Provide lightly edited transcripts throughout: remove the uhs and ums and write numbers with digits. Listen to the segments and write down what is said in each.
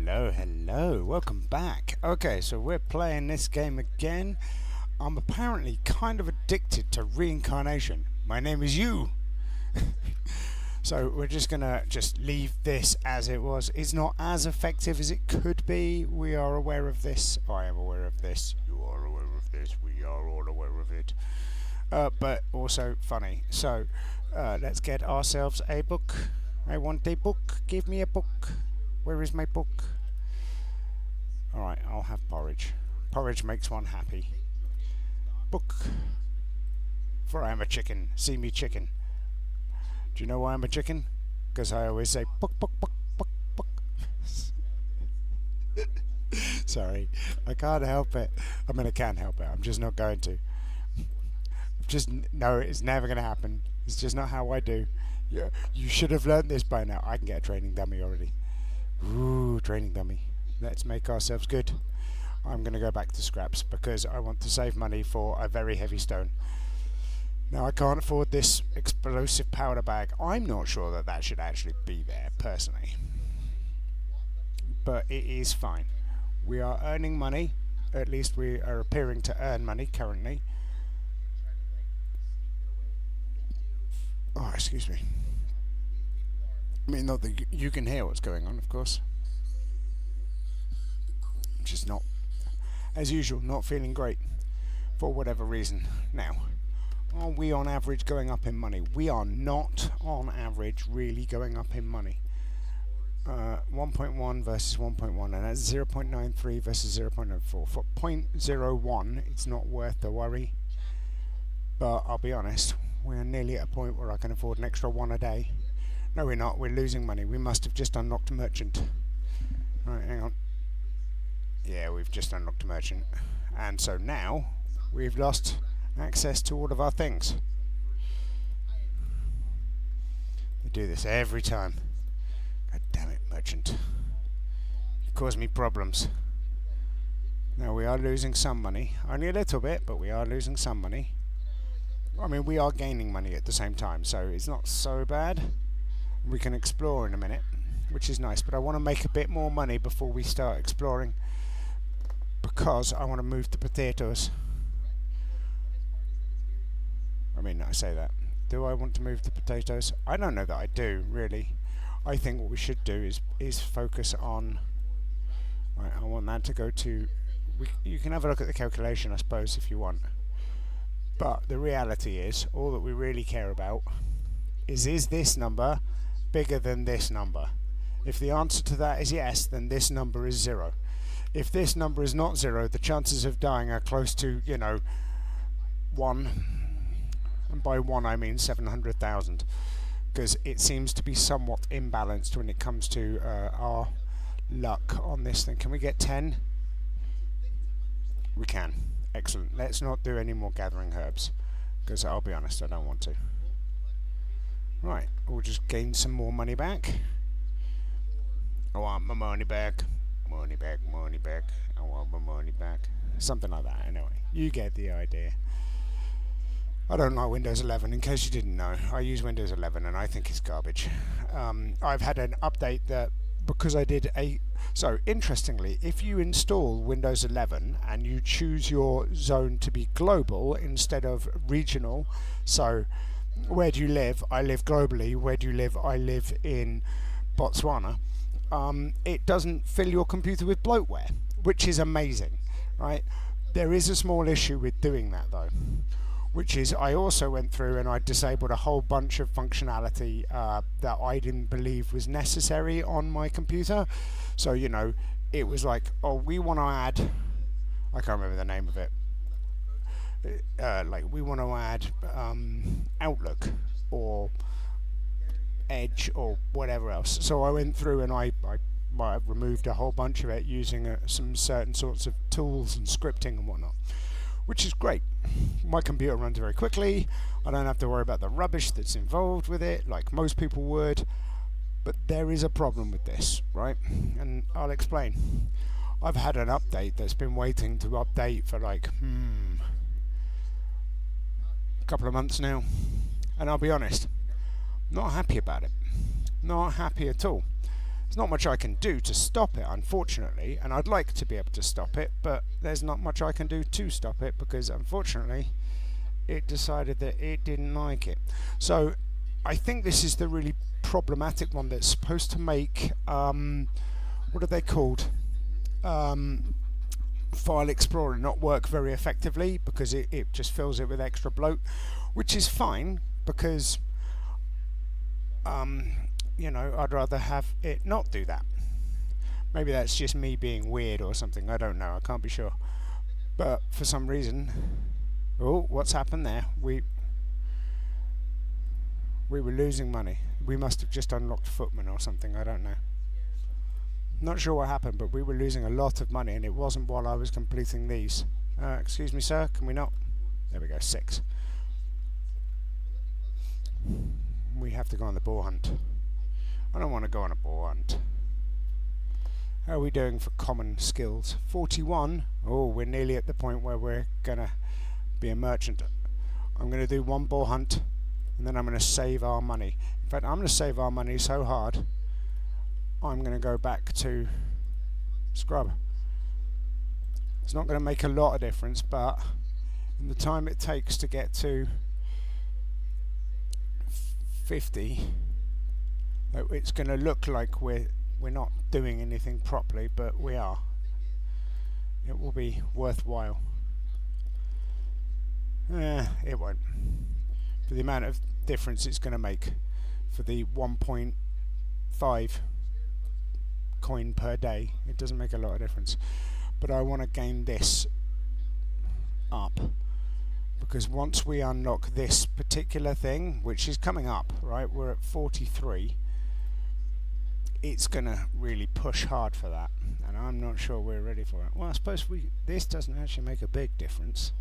Hello, welcome back. Okay, so we're playing this game again. I'm apparently kind of addicted to reincarnation. My name is you. So we're just gonna leave this as it was. It's not as effective as it could be. We are aware of this. I am aware of this. You are aware of this. We are all aware of it. But also funny. So let's get ourselves a book. I want a book. Give me a book. Where is my book? Alright, I'll have porridge. Porridge makes one happy. Book. For I am a chicken. See me chicken. Do you know why I'm a chicken? Because I always say book, book, book, book, book. Sorry, I can't help it. I mean, I can help it. I'm just not going to. No, it's never going to happen. It's just not how I do. Yeah, you should have learned this by now. I can get a training dummy already. Ooh, training dummy. Let's make ourselves good. I'm going to go back to scraps because I want to save money for a very heavy stone. Now, I can't afford this explosive powder bag. I'm not sure that that should actually be there, personally. But it is fine. We are earning money. At least we are appearing to earn money currently. Oh, excuse me. I mean, not that you can hear what's going on, of course. Just not, as usual, not feeling great for whatever reason. Now, are we on average going up in money? We are not on average really going up in money. 1.1 versus 1.1, and that's 0.93 versus 0.04. For 0.01, it's not worth the worry. But I'll be honest, we're nearly at a point where I can afford an extra one a day. No, we're not. We're losing money. We must have just unlocked a merchant. Right, hang on. Yeah, we've just unlocked a merchant. And so now, we've lost access to all of our things. They do this every time. God damn it, merchant. You cause me problems. Now, we are losing some money. Only a little bit, but we are losing some money. I mean, we are gaining money at the same time, so it's not so bad. We can explore in a minute, which is nice, but I want to make a bit more money before we start exploring because I want to move the potatoes. I mean, I say that. Do I want to move the potatoes? I don't know that I do, really. I think what we should do is focus on... Right, I want that to go to... You can have a look at the calculation, I suppose, if you want. But the reality is, all that we really care about is this number bigger than this number? If the answer to that is yes, then this number is 0. If this number is not 0, the chances of dying are close to, 1. And by 1 I mean 700,000. Because it seems to be somewhat imbalanced when it comes to our luck on this thing. Can we get 10? We can. Excellent. Let's not do any more gathering herbs. Because I'll be honest, I don't want to. Right, we'll just gain some more money back. I want my money back. Money back, money back. I want my money back. Something like that, anyway. You get the idea. I don't like Windows 11, in case you didn't know. I use Windows 11 and I think it's garbage. I've had an update that, because I did a... So, interestingly, if you install Windows 11 and you choose your zone to be global instead of regional, so... Where do you live? I live globally. Where do you live? I live in Botswana. It doesn't fill your computer with bloatware, which is amazing, right? There is a small issue with doing that, though, which is I also went through and I disabled a whole bunch of functionality that I didn't believe was necessary on my computer. So, it was like, oh, we want to add... I can't remember the name of it. We want to add Outlook or Edge or whatever else. So I went through and I removed a whole bunch of it using some certain sorts of tools and scripting and whatnot, which is great. My computer runs very quickly. I don't have to worry about the rubbish that's involved with it like most people would. But there is a problem with this, right? And I'll explain. I've had an update that's been waiting to update for couple of months now, and I'll be honest, not happy about it. Not happy at all. There's not much I can do to stop it, unfortunately, and I'd like to be able to stop it, but there's not much I can do to stop it because, unfortunately, it decided that it didn't like it. So I think this is the really problematic one that's supposed to make, what are they called? File Explorer not work very effectively because it just fills it with extra bloat, which is fine because, you know, I'd rather have it not do that. Maybe that's just me being weird or something, I don't know, I can't be sure. But for some reason, oh, what's happened there? We were losing money. We must have just unlocked Footman or something, I don't know. Not sure what happened, but we were losing a lot of money, and it wasn't while I was completing these. Excuse me, sir, can we not? There we go, 6. We have to go on the boar hunt. I don't want to go on a boar hunt. How are we doing for common skills? 41. Oh, we're nearly at the point where we're going to be a merchant. I'm going to do 1 boar hunt, and then I'm going to save our money. In fact, I'm going to save our money so hard, I'm going to go back to scrub. It's not going to make a lot of difference, but in the time it takes to get to 50, it's going to look like we're not doing anything properly, but we are. It will be worthwhile. It won't. For the amount of difference it's going to make for the 1.5 coin per day, it doesn't make a lot of difference. But I want to gain this up, because once we unlock this particular thing, which is coming up, right, we're at 43, it's gonna really push hard for that, and I'm not sure we're ready for it. Well, I suppose this doesn't actually make a big difference.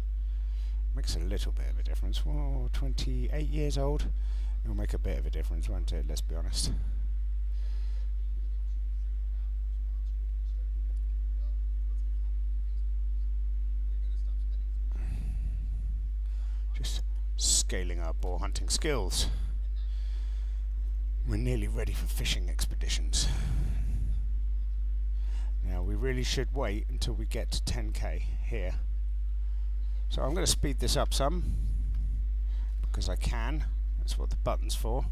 Makes a little bit of a difference. Whoa, 28 years old, it'll make a bit of a difference, won't it? Let's be honest. Just scaling our boar hunting skills. We're nearly ready for fishing expeditions. Now we really should wait until we get to 10k here. So I'm going to speed this up some, because I can. That's what the button's for.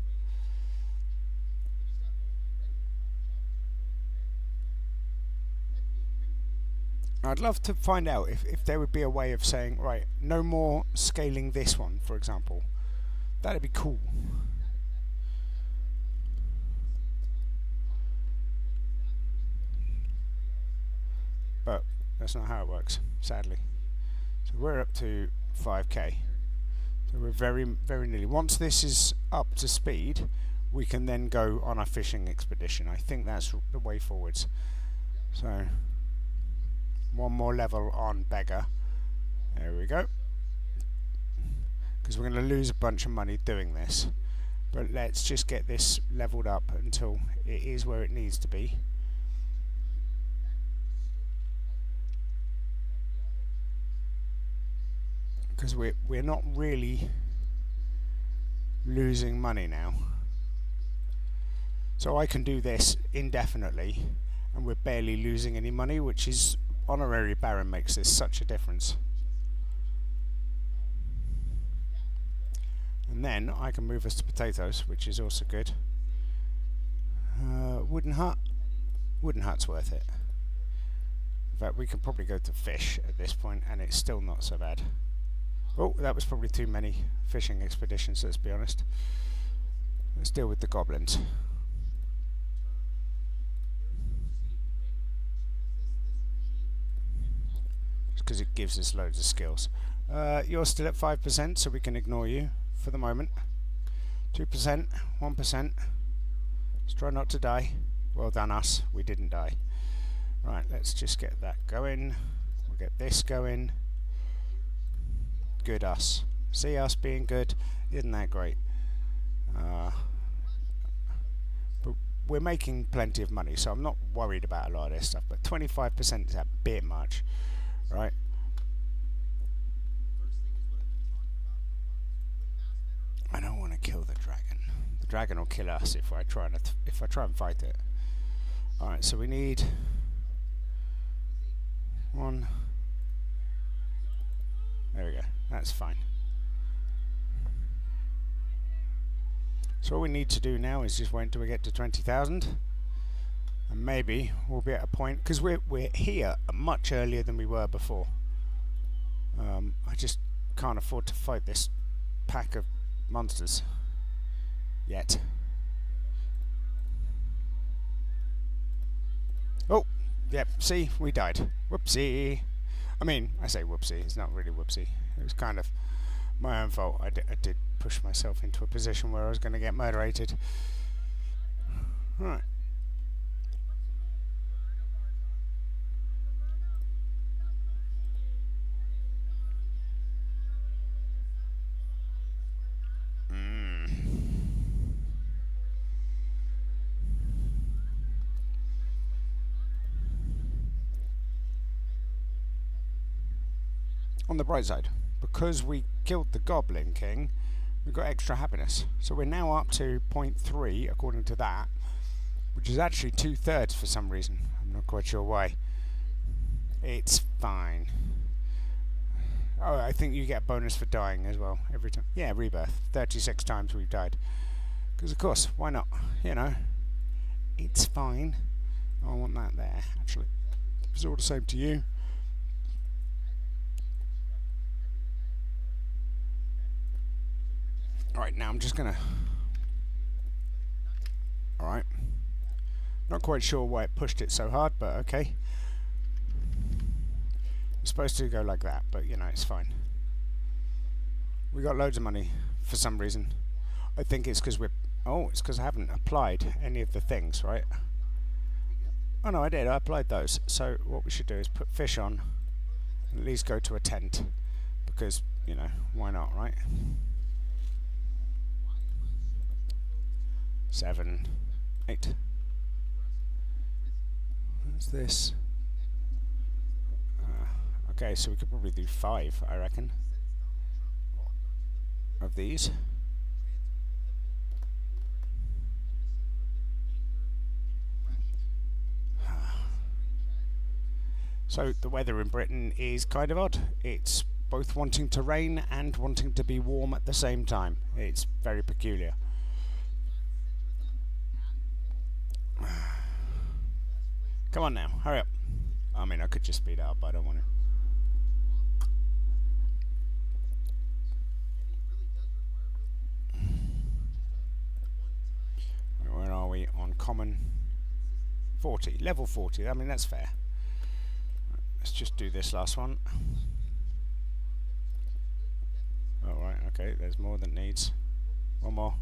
I'd love to find out if there would be a way of saying, right, no more scaling this one, for example. That'd be cool. But that's not how it works, sadly. So we're up to 5k. So we're very, very nearly. Once this is up to speed, we can then go on a fishing expedition. I think that's the way forwards. So 1 more level on beggar. There we go. Because we're going to lose a bunch of money doing this. But let's just get this leveled up until it is where it needs to be. Because we're not really losing money now. So I can do this indefinitely, and we're barely losing any money, which is honorary Baron makes this such a difference. And then I can move us to potatoes, which is also good. Wooden hut. Wooden hut's worth it. In fact, we could probably go to fish at this point, and it's still not so bad. Oh, that was probably too many fishing expeditions, let's be honest. Let's deal with the goblins. Just because it gives us loads of skills. You're still at 5%, so we can ignore you for the moment. 2%, 1%. Let's try not to die. Well done us, we didn't die. Right, let's just get that going. We'll get this going. Good us. See us being good? Isn't that great? But we're making plenty of money, so I'm not worried about a lot of this stuff. But 25% is a bit much, right? I don't want to kill the dragon. The dragon will kill us if I try and fight it. Alright, so we need one. There we go. That's fine. So all we need to do now is just wait until we get to 20,000. And maybe we'll be at a point, because we're here much earlier than we were before. I just can't afford to fight this pack of monsters yet. Oh, yep, see, we died. Whoopsie. I mean, I say whoopsie, it's not really whoopsie. It was kind of my own fault. I did push myself into a position where I was going to get murderated. Right. On the bright side, because we killed the Goblin King, we got extra happiness. So we're now up to 0.3 according to that, which is actually 2/3 for some reason. I'm not quite sure why. It's fine. Oh, I think you get a bonus for dying as well every time. Yeah, rebirth. 36 times we've died. Because of course, why not? You know, it's fine. Oh, I want that there, actually. It's all the same to you. Alright, now I'm just gonna... Alright. Not quite sure why it pushed it so hard, but okay. It's supposed to go like that, but you know, it's fine. We got loads of money for some reason. I think it's because we're... Oh, it's because I haven't applied any of the things, right? Oh no, I did. I applied those. So what we should do is put fish on, and at least go to a tent, because, you know, why not, right? 7, 8. What's this? Okay, so we could probably do 5, I reckon, of these. So the weather in Britain is kind of odd. It's both wanting to rain and wanting to be warm at the same time. It's very peculiar. Come on now, hurry up. I mean, I could just speed it up, but I don't want to. Where are we on common? 40, level 40, I mean that's fair. Let's just do this last one. Alright, okay, there's more than needs. One more.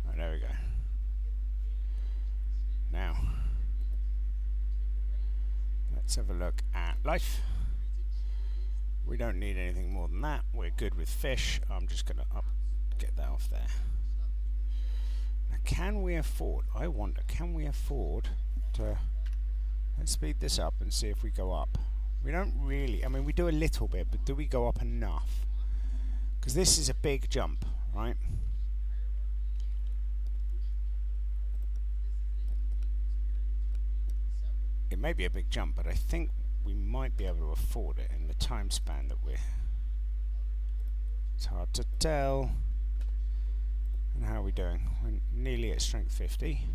Oh, there we go. Now, let's have a look at life. We don't need anything more than that. We're good with fish. I'm just going to get that off there. Now, can we afford, I wonder, can we afford to, let's speed this up and see if we go up. We don't really, I mean we do a little bit, but do we go up enough? Because this is a big jump, right? It may be a big jump, but I think we might be able to afford it in the time span that we're... It's hard to tell. And how are we doing? We're nearly at strength 50.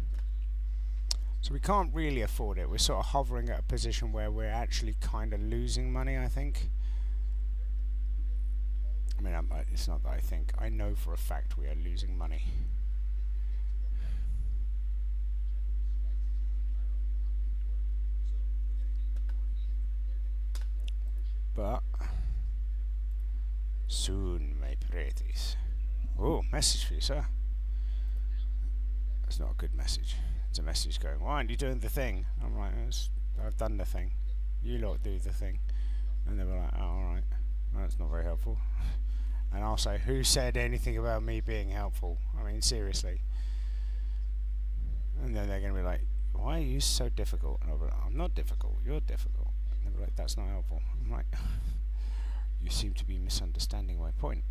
So we can't really afford it. We're sort of hovering at a position where we're actually kind of losing money, I think. I mean, it's not that I think. I know for a fact we are losing money. But soon, my pretties. Oh, message for you, sir. That's not a good message. It's a message going, why aren't you doing the thing? I'm like, I've done the thing. You lot do the thing. And they were like, oh, alright. Well, that's not very helpful. And I'll say, who said anything about me being helpful? I mean, seriously. And then they're going to be like, why are you so difficult? And I'll be like, I'm not difficult, you're difficult. And they'll be like, that's not helpful. I'm like, you seem to be misunderstanding my point.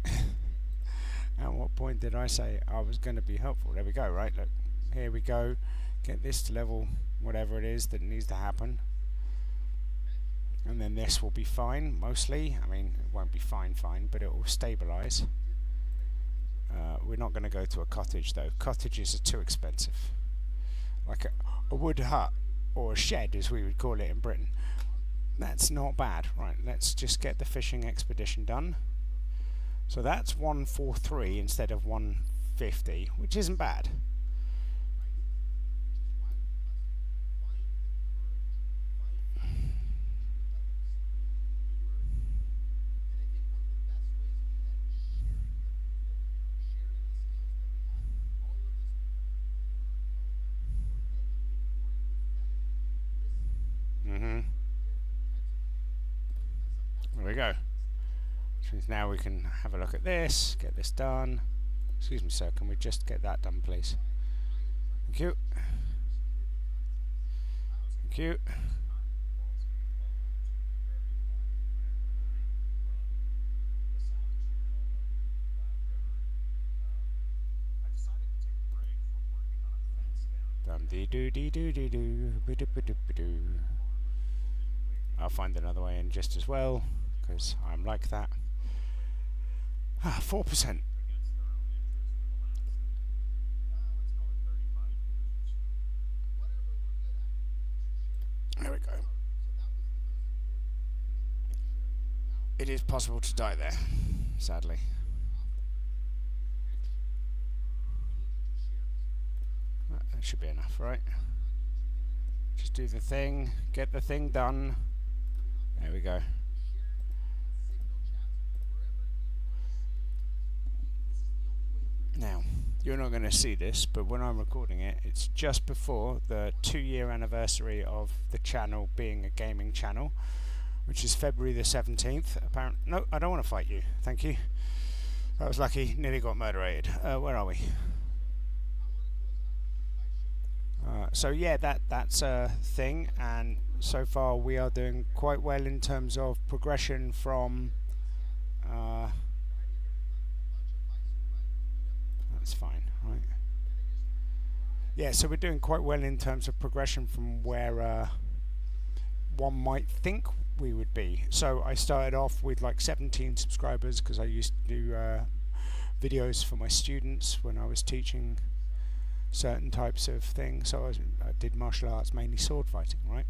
At what point did I say I was going to be helpful? There we go, right? Look, here we go. Get this to level whatever it is that needs to happen. And then this will be fine, mostly. I mean, it won't be fine, but it will stabilize. We're not going to go to a cottage, though. Cottages are too expensive. Like a wood hut, or a shed, as we would call it in Britain. That's not bad. Right, let's just get the fishing expedition done. So that's 143 instead of 150, which isn't bad. There we go. Which means now we can have a look at this, get this done. Excuse me, sir, can we just get that done, please? Thank you. Thank you. Dum dee doo dee doo dee doo, ba doo ba doo ba doo. I'll find another way in just as well, because I'm like that. 4%. There we go. It is possible to die there, sadly. That should be enough, right? Just do the thing, get the thing done. There we go. Now, you're not going to see this, but when I'm recording it, it's just before the 2-year anniversary of the channel being a gaming channel, which is February the 17th. Apparently, no, I don't want to fight you. Thank you. That was lucky. Nearly got murderated. Where are we? So yeah, that's a thing, and so far we are doing quite well in terms of progression from. That's fine, right? Yeah, so we're doing quite well in terms of progression from where one might think we would be. So I started off with like 17 subscribers because I used to do videos for my students when I was teaching certain types of things. So I did martial arts, mainly sword fighting, right?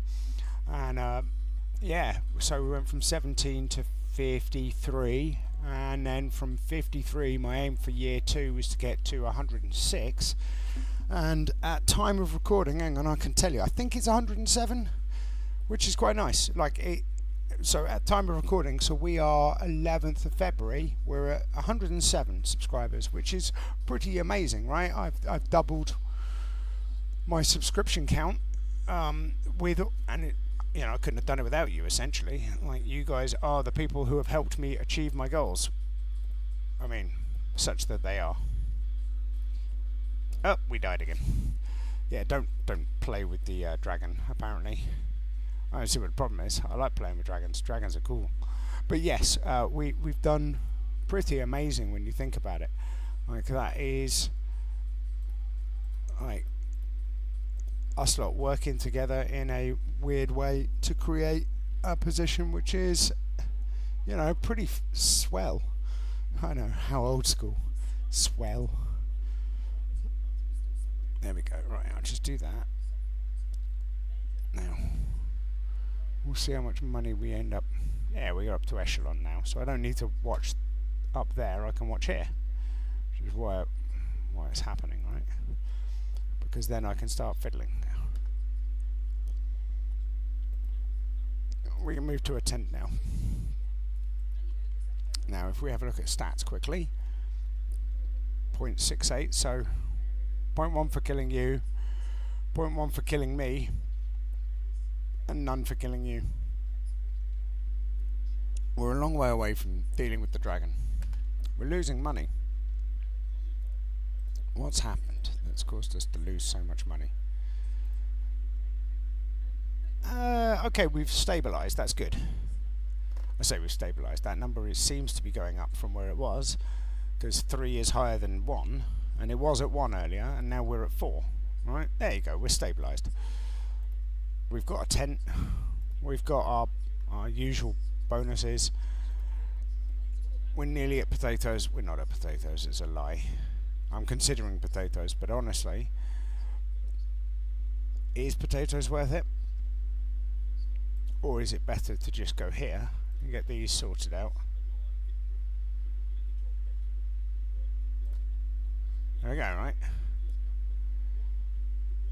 And yeah, so we went from 17 to 53, and then from 53 my aim for year 2 was to get to 106, and at time of recording, hang on, I can tell you, I think it's 107, which is quite nice. Like it, so at time of recording, so we are 11th of February, we're at 107 subscribers, which is pretty amazing, right? I've doubled my subscription count with, and it, you know, I couldn't have done it without you, essentially. Like, you guys are the people who have helped me achieve my goals. I mean, such that they are. Oh, we died again. Yeah, don't play with the dragon, apparently. I don't see what the problem is. I like playing with dragons. Dragons are cool. But yes, we've done pretty amazing when you think about it. Like, that is, like, us lot working together in a weird way to create a position which is, you know, pretty swell. I know, how old school. Swell. There we go. Right, I'll just do that. Now, we'll see how much money we end up. Yeah, we're up to echelon now, so I don't need to watch up there. I can watch here, which is why it's happening, right? Because then I can start fiddling. We can move to a tent now. Now, if we have a look at stats quickly, 0.68, so 0.1 for killing you, 0.1 for killing me, and none for killing you. We're a long way away from dealing with the dragon. We're losing money. What's happened that's caused us to lose so much money? Okay, we've stabilised. That's good. I say we've stabilised. That number seems to be going up from where it was. because 3 is higher than 1, and it was at 1 earlier, and now we're at 4. Right, there you go, we're stabilised. We've got a tent, we've got our usual bonuses. We're nearly at potatoes. We're not at potatoes, it's a lie. I'm considering potatoes, but honestly, is potatoes worth it? Or is it better to just go here and get these sorted out? There we go, right?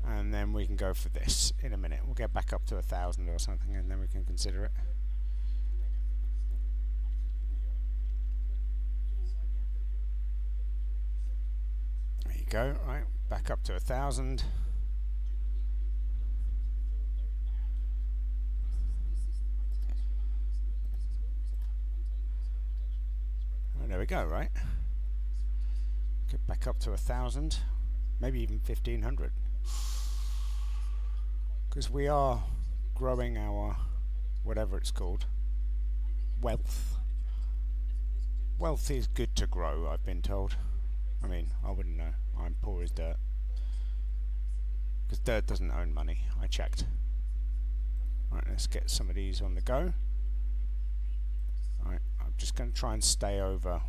And then we can go for this in a minute. We'll get back up to 1,000 or something, and then we can consider it. There you go, right? Back up to 1,000. Oh, there we go, right? Get back up to 1,000, maybe even 1,500. Because we are growing our, whatever it's called, wealth. Wealth is good to grow, I've been told. I mean, I wouldn't know. I'm poor as dirt. Because dirt doesn't own money. I checked. Right, let's get some of these on the go. Right, I'm just going to try and stay over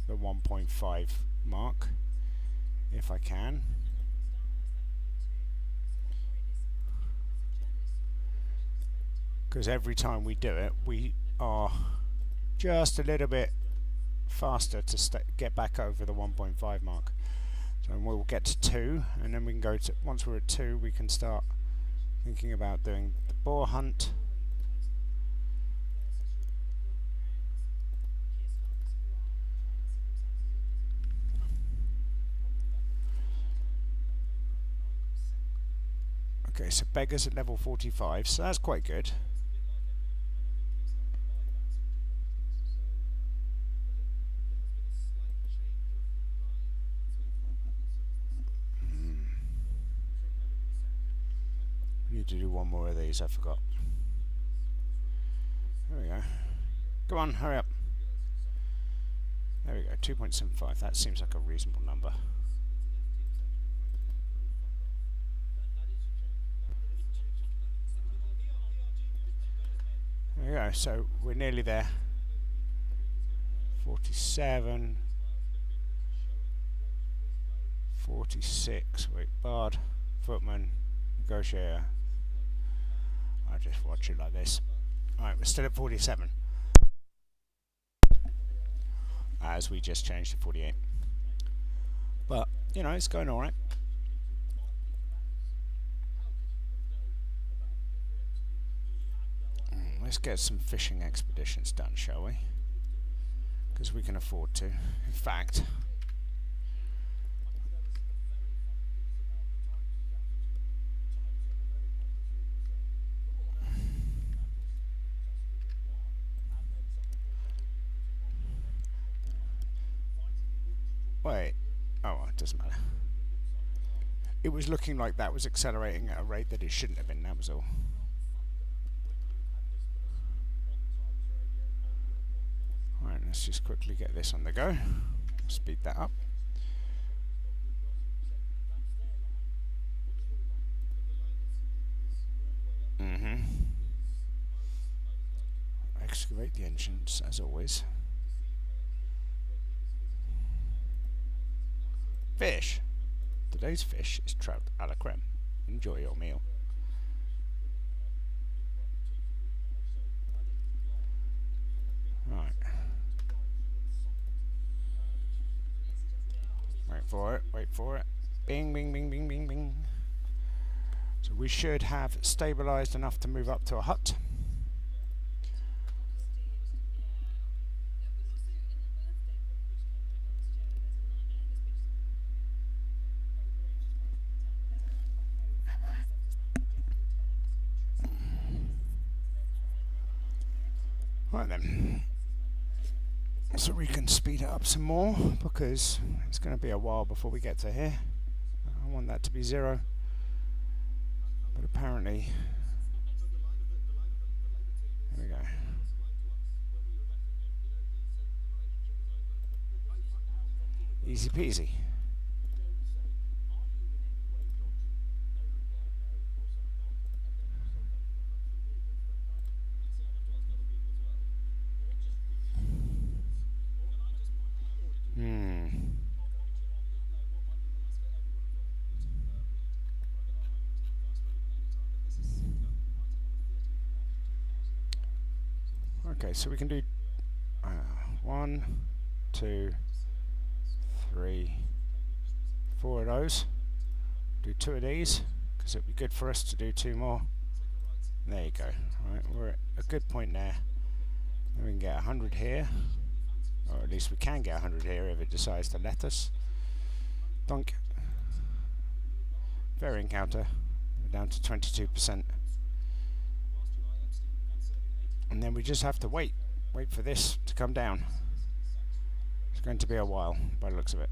the 1.5 mark, if I can. Because every time we do it, we are just a little bit faster to get back over the 1.5 mark. So we'll get to 2, and then we can go to, once we're at 2, we can start thinking about doing the boar hunt. Okay, so beggars at level 45, so that's quite good. Need to do one more of these, I forgot. There we go. Come on, hurry up. There we go, 2.75. That seems like a reasonable number. There we go, so we're nearly there. 47. 46. Wait, Bard, Footman, Negotiator. I'll just watch it like this. Alright, we're still at 47. As we just changed to 48. But, you know, it's going alright. Let's get some fishing expeditions done, shall we? Because we can afford to. In fact, wait. Oh, well, it doesn't matter. It was looking like that was accelerating at a rate that it shouldn't have been, that was all. Alright, let's just quickly get this on the go. Speed that up. Excavate the engines, as always. Fish! Today's fish is trout a la creme. Enjoy your meal. Right. Wait for it, wait for it. Bing, bing, bing, bing, bing, bing. So we should have stabilised enough to move up to a hut. Right then, so we can speed it up some more because it's going to be a while before we get to here. I want that to be 0, but apparently, there we go. Easy peasy. Okay, so we can do 1, 2, 3, 4 of those. Do 2 of these, because it'd be good for us to do 2 more. There you go. Right, we're at a good point there. Then we can get 100 here, or at least we can get 100 here if it decides to let us. Donk. Fair encounter. We're down to 22%. And then we just have to wait for this to come down. It's going to be a while by the looks of it.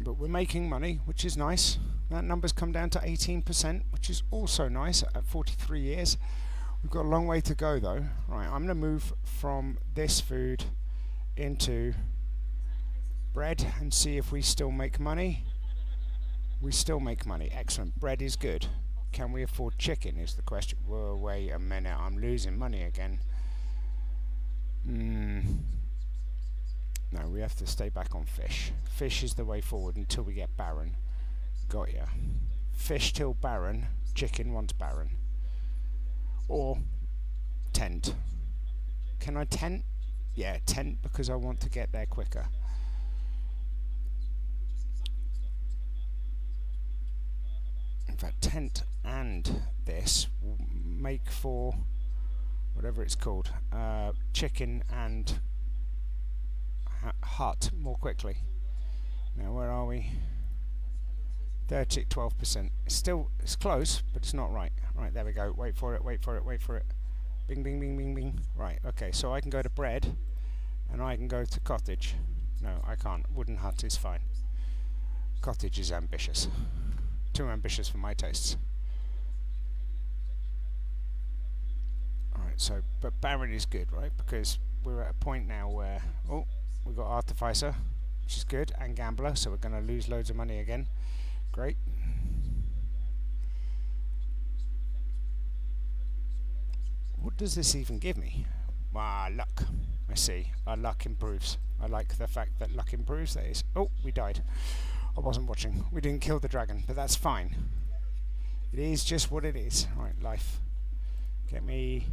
But we're making money, which is nice. That number's come down to 18%, which is also nice at 43 years. We've got a long way to go though. Right, I'm going to move from this food into bread and see if we still make money. We still make money. Excellent. Bread is good. Can we afford chicken is the question. Whoa, wait a minute. I'm losing money again. No, we have to stay back on fish. Fish is the way forward until we get barren. Got ya. Fish till barren. Chicken once barren. Or tent. Can I tent? Yeah, tent because I want to get there quicker. In fact, tent and this will make for whatever it's called, chicken and hut more quickly. Now where are we? 12%. It's close, but it's not right. Right, there we go. Wait for it, wait for it, wait for it. Bing, bing, bing, bing, bing. Right, okay, so I can go to bread and I can go to cottage. No, I can't. Wooden hut is fine. Cottage is ambitious. Too ambitious for my tastes. Alright, so, but barren is good, right? Because we're at a point now where, oh, we've got artificer, which is good, and gambler, so we're going to lose loads of money again. Great. What does this even give me? Ah, luck. I see. Our luck improves. I like the fact that luck improves. That is. Oh, we died. I wasn't watching. We didn't kill the dragon, but that's fine. It is just what it is. Right, life. Get me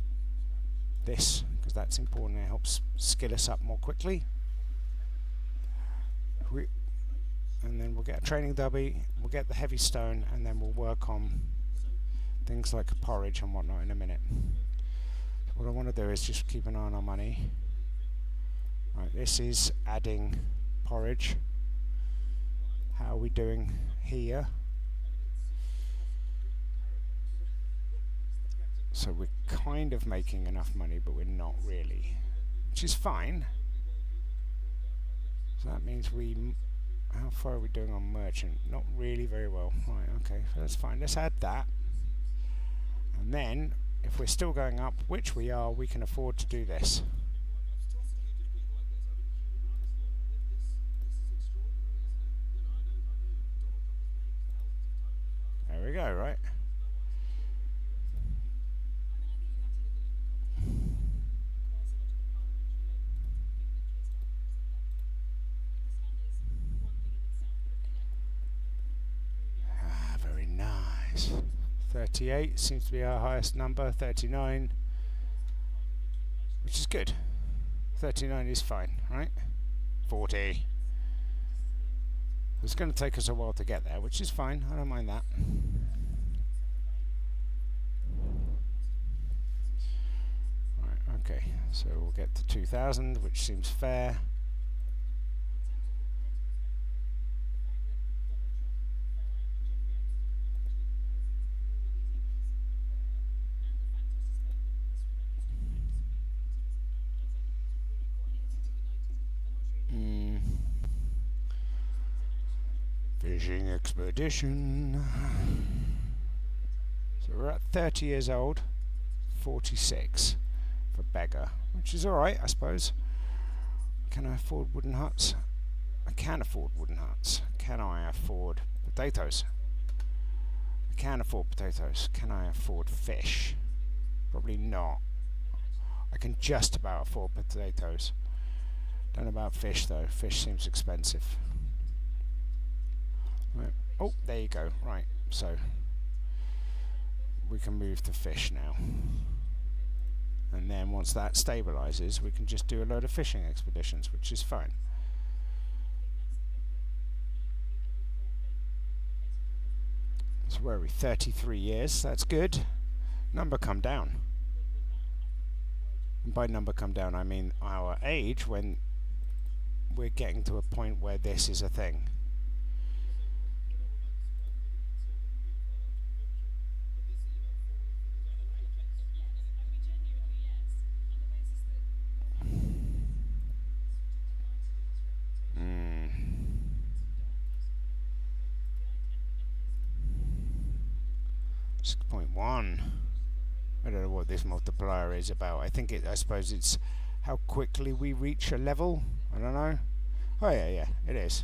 this, because that's important. It helps skill us up more quickly. And then we'll get a training dubby, we'll get the heavy stone, and then we'll work on things like porridge and whatnot in a minute. So what I want to do is just keep an eye on our money. Right, this is adding porridge. How are we doing here? So we're kind of making enough money, but we're not really, which is fine. So that means how far are we doing on merchant? Not really very well. Right, okay, so that's fine. Let's add that. And then, if we're still going up, which we are, we can afford to do this. There we go, right? Very nice. 38 seems to be our highest number. 39, which is good. 39 is fine, right? 40. It's going to take us a while to get there, which is fine. I don't mind that. Right, okay. So we'll get to 2,000, which seems fair. Fishing expedition. So we're at 30 years old. 46 for beggar, which is alright, I suppose. Can I afford wooden huts? I can afford wooden huts. Can I afford potatoes? I can afford potatoes. Can I afford fish? Probably not. I can just about afford potatoes. Don't know about fish though. Fish seems expensive. Right. Oh, there you go. Right, so we can move to fish now. And then once that stabilises, we can just do a load of fishing expeditions, which is fine. So where are we? 33 years. That's good. Number come down. And by number come down, I mean our age when we're getting to a point where this is a thing. Mm. 6.1. I don't know what this multiplier is about. I suppose it's how quickly we reach a level. I don't know. Oh yeah, it is.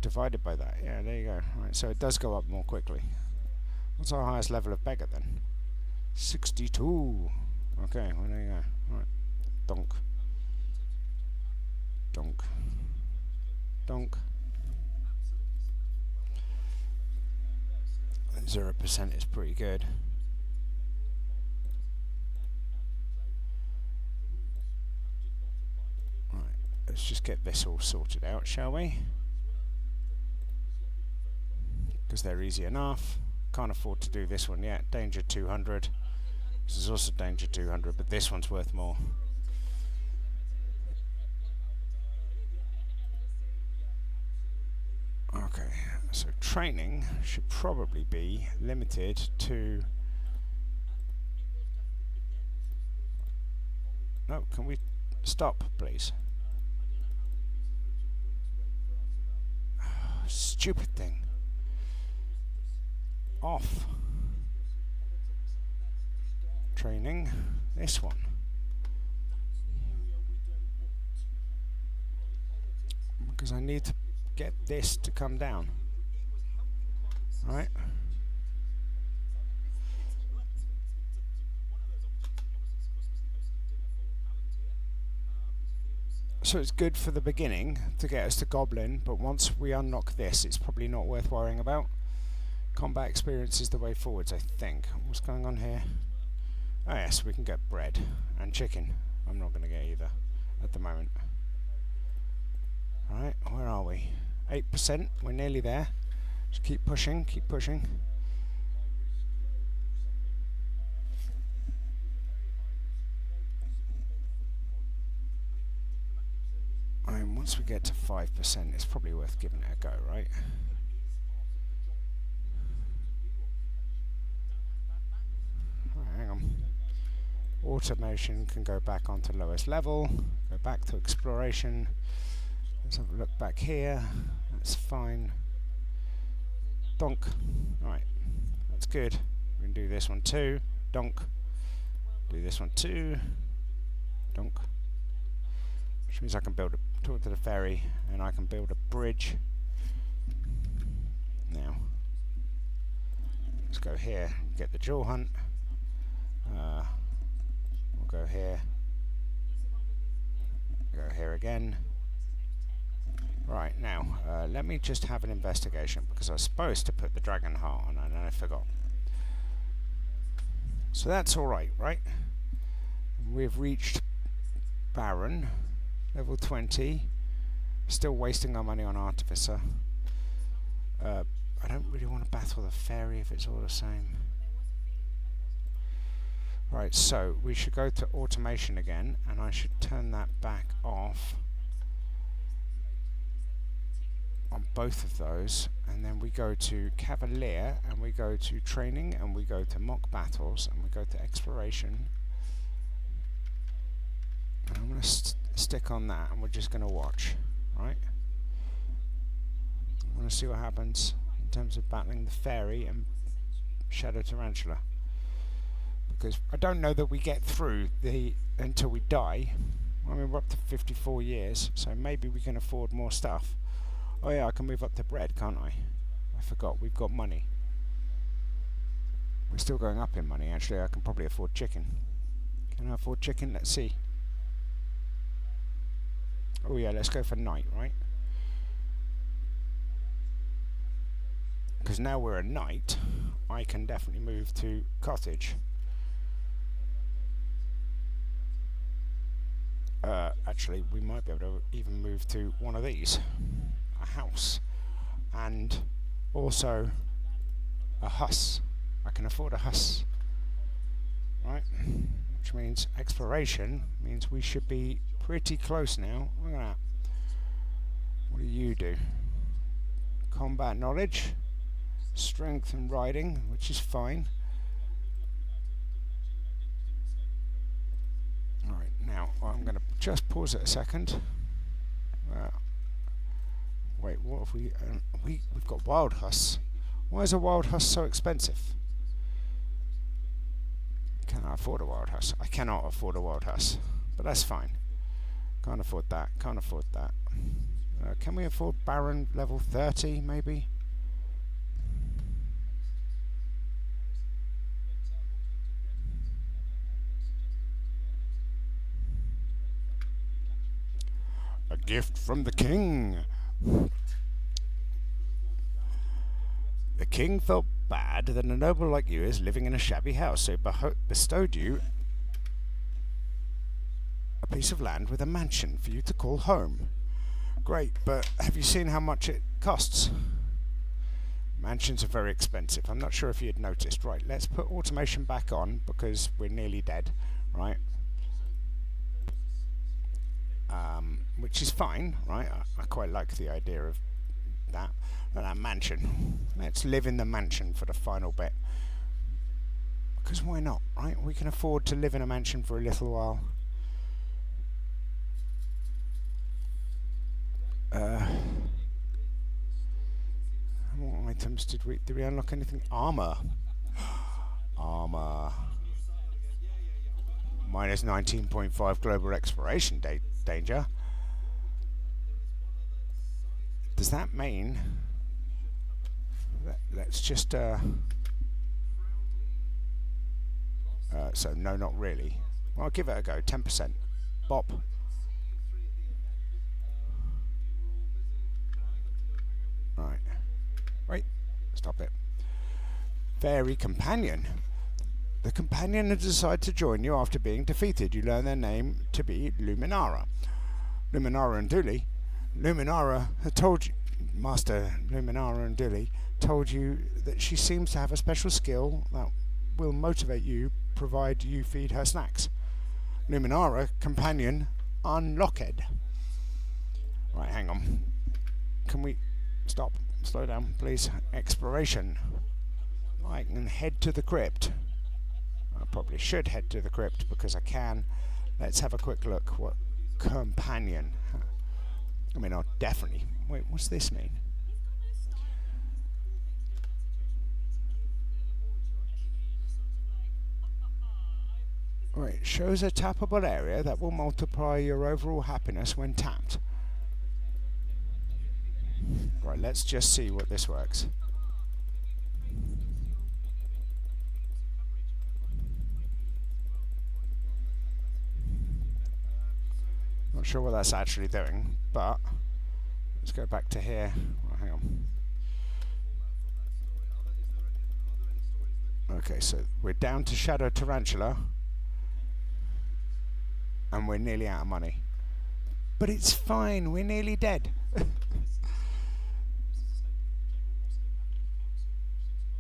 Divided by that. Yeah, there you go. Right, so it does go up more quickly. What's our highest level of beggar then? 62. Okay, well there you go. Right. Donk. Donk. Donk. 0% is pretty good. Right, let's just get this all sorted out, shall we? Because they're easy enough. Can't afford to do this one yet. Danger 200. This is also danger 200, but this one's worth more. Okay, so training should probably be limited to... No, can we stop, please? Stupid thing. Off. Training. This one. Because I need to get this to come down. Right? So it's good for the beginning to get us to Goblin, but once we unlock this, it's probably not worth worrying about. Combat experience is the way forwards, I think. What's going on here? Oh yes, we can get bread and chicken. I'm not going to get either at the moment. Alright, where are we? 8%, we're nearly there. Just keep pushing, keep pushing. I mean, once we get to 5%, it's probably worth giving it a go, right? Hang on. Automation can go back onto lowest level. Go back to exploration. Let's have a look back here. That's fine. Donk. Right. That's good. We can do this one too. Donk. Do this one too. Donk. Which means I can build a talk to the ferry and I can build a bridge. Now. Let's go here. Get the jewel hunt. We'll go here. Go here again. Right, now, let me just have an investigation because I was supposed to put the dragon heart on and I forgot. So that's alright, right? We've reached Baron, level 20. Still wasting our money on Artificer. I don't really want to battle the fairy if it's all the same. Right, so we should go to automation again, and I should turn that back off on both of those, and then we go to Cavalier, and we go to training, and we go to mock battles, and we go to exploration. And I'm going to stick on that, and we're just going to watch, right? I want to see what happens in terms of battling the fairy and Shadow Tarantula. Because I don't know that we get through until we die. I mean, we're up to 54 years, so maybe we can afford more stuff. Oh yeah, I can move up to bread, can't I? I forgot, we've got money. We're still going up in money, actually. I can probably afford chicken. Can I afford chicken? Let's see. Oh yeah, let's go for night, right? Because now we're a knight, I can definitely move to cottage. Actually, we might be able to even move to one of these. A house. And also a huss. I can afford a huss. Right? Which means exploration means we should be pretty close now. Look at that. What do you do? Combat knowledge. Strength and riding, which is fine. Alright, now I'm going to just pause it a second. Wait, what have we... we've got wild huss. Why is a wild huss so expensive? Can I afford a wild huss? I cannot afford a wild huss, but that's fine. Can't afford that, can't afford that. Can we afford Baron level 30, maybe? A gift from the king. The king felt bad that a noble like you is living in a shabby house, so bestowed you a piece of land with a mansion for you to call home. Great, but have you seen how much it costs? Mansions are very expensive. I'm not sure if you had noticed. Right, let's put automation back on because we're nearly dead, right? Which is fine, right? I quite like the idea of that. That mansion. Let's live in the mansion for the final bit. Because why not, right? We can afford to live in a mansion for a little while. What items did we unlock anything? Armor. Armor. Minus 19.5 global exploration danger. Does that mean... Let's just... so, no, not really. Well, I'll give it a go. 10%. Bop. Right. Wait. Stop it. Fairy companion. The companion has decided to join you after being defeated. You learn their name to be Luminara. Luminara and Dooley. Luminara had told you, Master Luminara and Dooley told you that she seems to have a special skill that will motivate you, provide you feed her snacks. Luminara, companion, unlocked. Right, hang on. Can we stop? Slow down, please. Exploration. I can head to the crypt. I probably should head to the crypt because I can. Let's have a quick look. What companion? I mean, I'll definitely... Wait, what's this mean? Right, shows a tappable area that will multiply your overall happiness when tapped. Right, let's just see what this works. Not sure what that's actually doing, but let's go back to here. Oh, hang on. Okay, so we're down to Shadow Tarantula, and we're nearly out of money. But it's fine, we're nearly dead.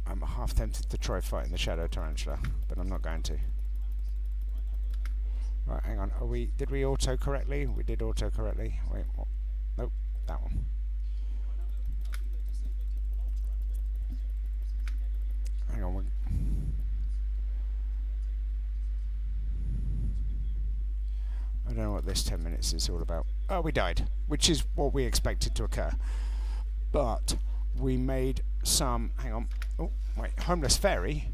I'm half tempted to try fighting the Shadow Tarantula, but I'm not going to. Right, hang on. Did we auto correctly? We did auto correctly. Wait, what? Nope, that one. Hang on. I don't know what this 10 minutes is all about. Oh, we died, which is what we expected to occur. But we made some... Hang on. Oh, wait. Homeless fairy.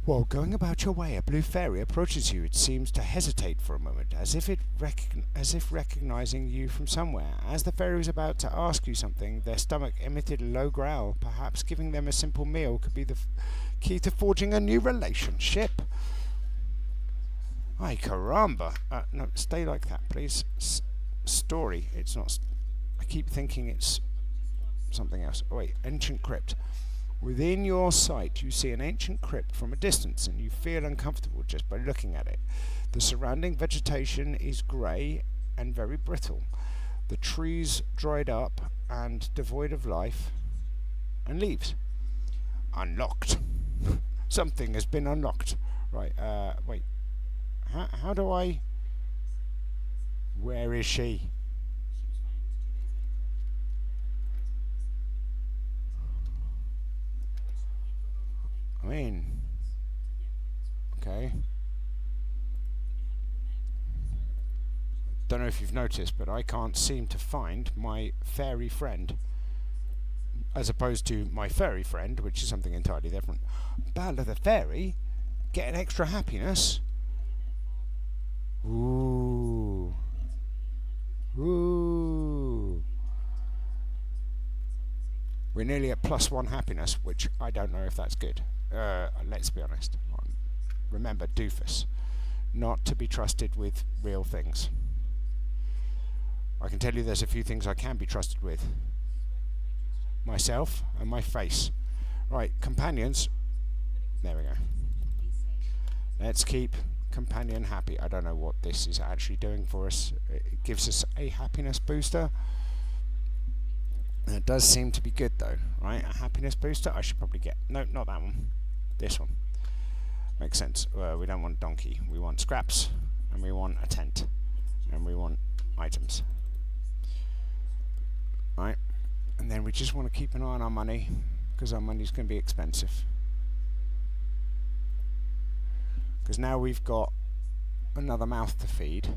While going about your way, a blue fairy approaches you. It seems to hesitate for a moment, as if recognizing you from somewhere. As the fairy was about to ask you something, their stomach emitted a low growl. Perhaps giving them a simple meal could be the key to forging a new relationship. Ay caramba! No, stay like that, please. Story. It's not. I keep thinking it's something else. Oh, wait, ancient crypt. Within your sight, you see an ancient crypt from a distance, and you feel uncomfortable just by looking at it. The surrounding vegetation is grey and very brittle. The trees dried up and devoid of life and leaves. Unlocked. Something has been unlocked. Right, wait. How do I... Where is she? I mean... Okay. Don't know if you've noticed, but I can't seem to find my fairy friend. As opposed to my furry friend, which is something entirely different. Battle of the Fairy? Get an extra happiness? Ooh. Ooh. We're nearly at +1 happiness, which I don't know if that's good. Let's be honest. Remember, doofus. Not to be trusted with real things. I can tell you there's a few things I can be trusted with. Myself and my face. Right, companions. There we go. Let's keep companion happy. I don't know what this is actually doing for us. It gives us a happiness booster. And it does seem to be good though, right? A happiness booster I should probably get. No, not that one. This one. Makes sense. We don't want donkey. We want scraps. And we want a tent. And we want items. Right? And then we just want to keep an eye on our money, because our money's going to be expensive. Because now we've got another mouth to feed.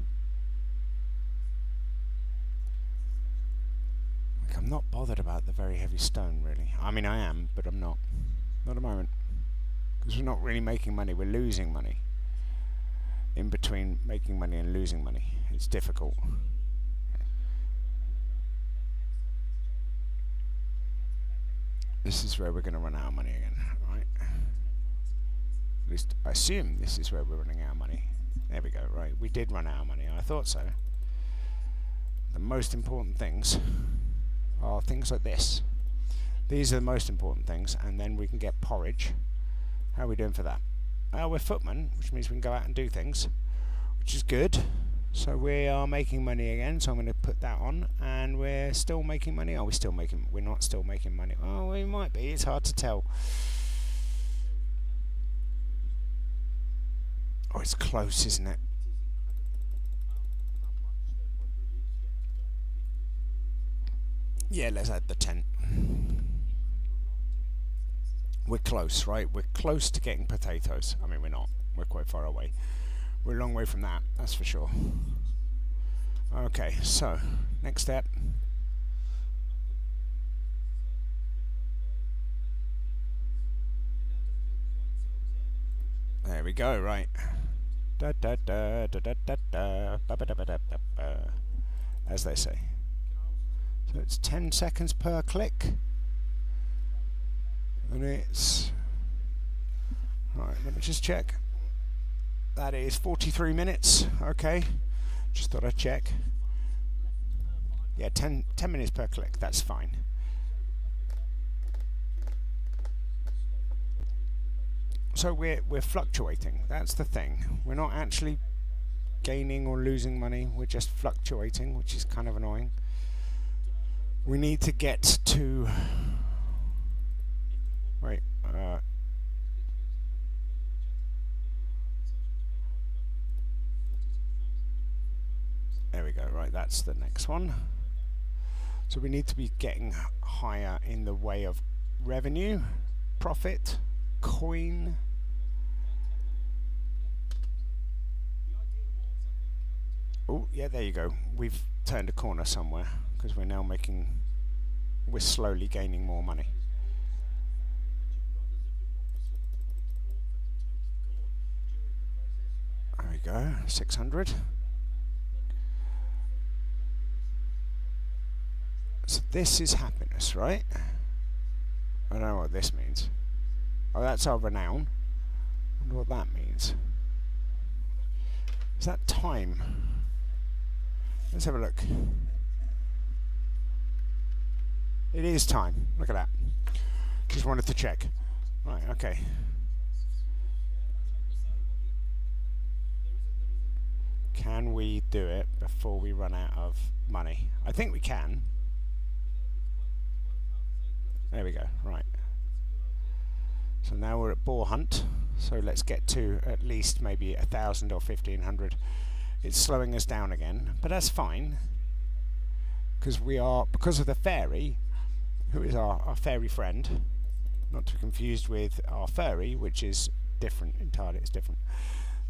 Like, I'm not bothered about the very heavy stone, really. I mean, I am, but I'm not. Not at the moment. Because we're not really making money, we're losing money. In between making money and losing money. It's difficult. This is where we're going to run out of money again, right? At least I assume this is where we're running out of money. There we go, right. We did run out of money, I thought so. The most important things are things like this. These are the most important things, and then we can get porridge. How are we doing for that? We're footmen, which means we can go out and do things, which is good. So we are making money again, so I'm going to put that on, and we're still making money. Are we still making? We're not still making money. Oh, we might be. It's hard to tell. Oh, it's close, isn't it? Yeah, let's add the tent. We're close, right? We're close to getting potatoes. I mean, we're not. We're quite far away. We're a long way from that, that's for sure. Okay, so, next step. There we go, right. Da da da da da da da ba ba da ba da ba ba, as they say. So it's 10 seconds per click. And it's... Alright, let me just check. That is 43 minutes. Okay. Just thought I'd check. Yeah, 10 minutes per click. That's fine. So we're fluctuating. That's the thing. We're not actually gaining or losing money. We're just fluctuating, which is kind of annoying. We need to get to... Wait. There we go, right, that's the next one. So we need to be getting higher in the way of revenue, profit, coin. Oh, yeah, there you go. We've turned a corner somewhere, because we're now we're slowly gaining more money. go, 600. So this is happiness, right? I don't know what this means. Oh, that's our renown. I wonder what that means. Is that time? Let's have a look. It is time. Look at that. Just wanted to check. Right, okay. Can we do it before we run out of money? I think we can. There we go, right. So now we're at boar hunt. So let's get to at least maybe 1,000 or 1,500. It's slowing us down again, but that's fine. Because because of the fairy, who is our fairy friend, not to be confused with our furry, which is different entirely, it's different.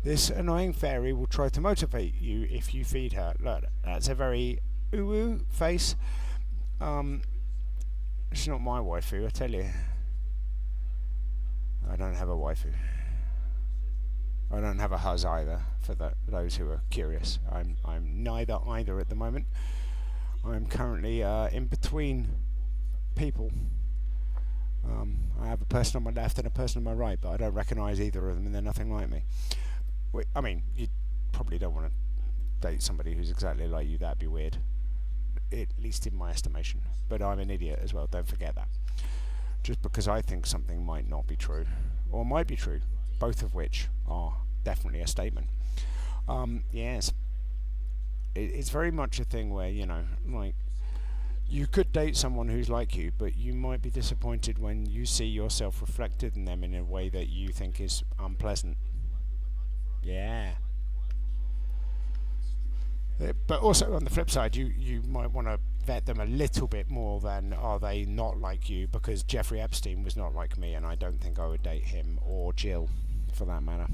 This annoying fairy will try to motivate you if you feed her. Look, that's a very ooh face. She's not my waifu, I tell you. I don't have a waifu. I don't have a huz either, for those who are curious. I'm neither either at the moment. I'm currently in between people. I have a person on my left and a person on my right, but I don't recognise either of them, and they're nothing like me. I mean, you probably don't want to date somebody who's exactly like you. That'd be weird, at least in my estimation. But I'm an idiot as well, don't forget that. Just because I think something might not be true, or might be true, both of which are definitely a statement. Yes, it's very much a thing where, you know, like, you could date someone who's like you, but you might be disappointed when you see yourself reflected in them in a way that you think is unpleasant. Yeah. But also on the flip side, you might want to vet them a little bit more than are they not like you, because Jeffrey Epstein was not like me, and I don't think I would date him, or Jill for that matter.